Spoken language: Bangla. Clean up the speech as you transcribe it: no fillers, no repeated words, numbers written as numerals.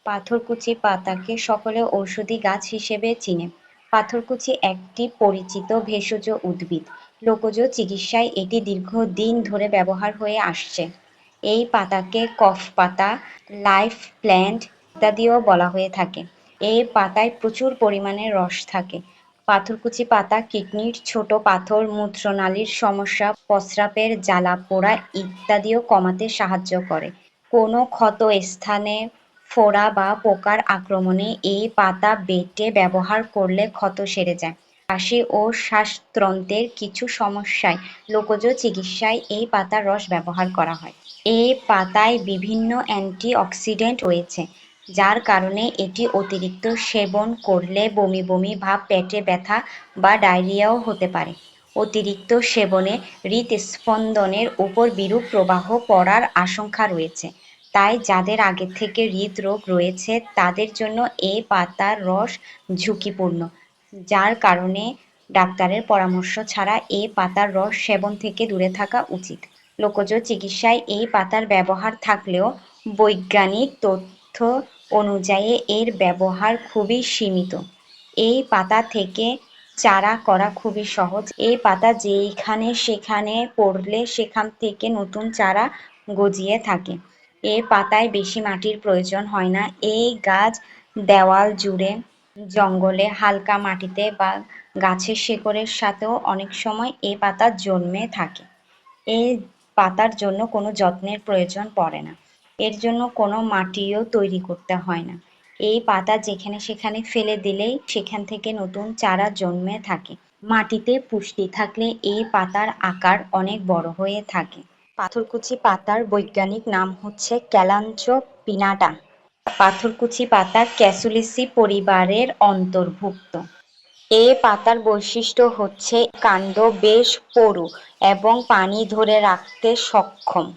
পাথরকুচি পাতাকে সকলে ঔষধি গাছ হিসেবে চিনে। পাথরকুচি একটি পরিচিত ভেষজ উদ্ভিদ। লোকজ চিকিৎসায় এটি দীর্ঘদিন ধরে ব্যবহার হয়ে আসছে। এই পাতাকে কফ পাতা, লাইফ প্ল্যান্ট ইত্যাদিও বলা হয়ে থাকে। এই পাতায় প্রচুর পরিমাণে রস থাকে। পাথরকুচি পাতা কিডনির ছোট পাথর, মূত্রনালীর সমস্যা, প্রস্রাবের জ্বালা পোড়া ইত্যাদিও কমাতে সাহায্য করে। কোনো ক্ষত স্থানে ফোড়া বা পোকার আক্রমণে এই পাতা বেটে ব্যবহার করলে ক্ষত সেরে যায়। কাশি ও শ্বাসতন্ত্রের কিছু সমস্যায় লোকজ চিকিৎসায় এই পাতার রস ব্যবহার করা হয়। এই পাতায় বিভিন্ন অ্যান্টিঅক্সিডেন্ট রয়েছে, যার কারণে এটি অতিরিক্ত সেবন করলে বমি বমি ভাব, পেটে ব্যথা বা ডায়রিয়াও হতে পারে। অতিরিক্ত সেবনে হৃদস্পন্দনের উপর বিরূপ প্রভাব পড়ার আশঙ্কা রয়েছে। তাই যাদের আগে থেকে হৃদরোগ রয়েছে তাদের জন্য এই পাতার রস ঝুঁকিপূর্ণ, যার কারণে ডাক্তারের পরামর্শ ছাড়া এই পাতার রস সেবন থেকে দূরে থাকা উচিত। লোকজ চিকিৎসায় এই পাতার ব্যবহার থাকলেও বৈজ্ঞানিক তথ্য অনুযায়ী এর ব্যবহার খুবই সীমিত। এই পাতা থেকে চারা করা খুবই সহজ। এই পাতা যেখানে সেখানে পড়লে সেখান থেকে নতুন চারা গজিয়ে থাকে। এই পাতায় বেশি মাটির প্রয়োজন হয় না। এই গাছ দেওয়াল জুড়ে, জঙ্গলে, হালকা মাটিতে বা গাছের শেকড়ের সাথেও অনেক সময় এই পাতা জন্মে থাকে। এই পাতার জন্য কোনো যত্নের প্রয়োজন পড়ে না। এর জন্য কোনো মাটিও তৈরি করতে হয় না। এই পাতা যেখানে সেখানে ফেলে দিলেই সেখান থেকে নতুন চারা জন্মে থাকে। মাটিতে পুষ্টি থাকলে এই পাতার আকার অনেক বড় হয়ে থাকে। পাথরকুচি পাতার বৈজ্ঞানিক নাম হচ্ছে ক্যালাঞ্চো পিনাটা। পাথরকুচি পাতা ক্যাসুলিসি পরিবারের অন্তর্ভুক্ত। এই পাতার বৈশিষ্ট্য হচ্ছে কাণ্ড বেশ পুরু এবং পানি ধরে রাখতে সক্ষম।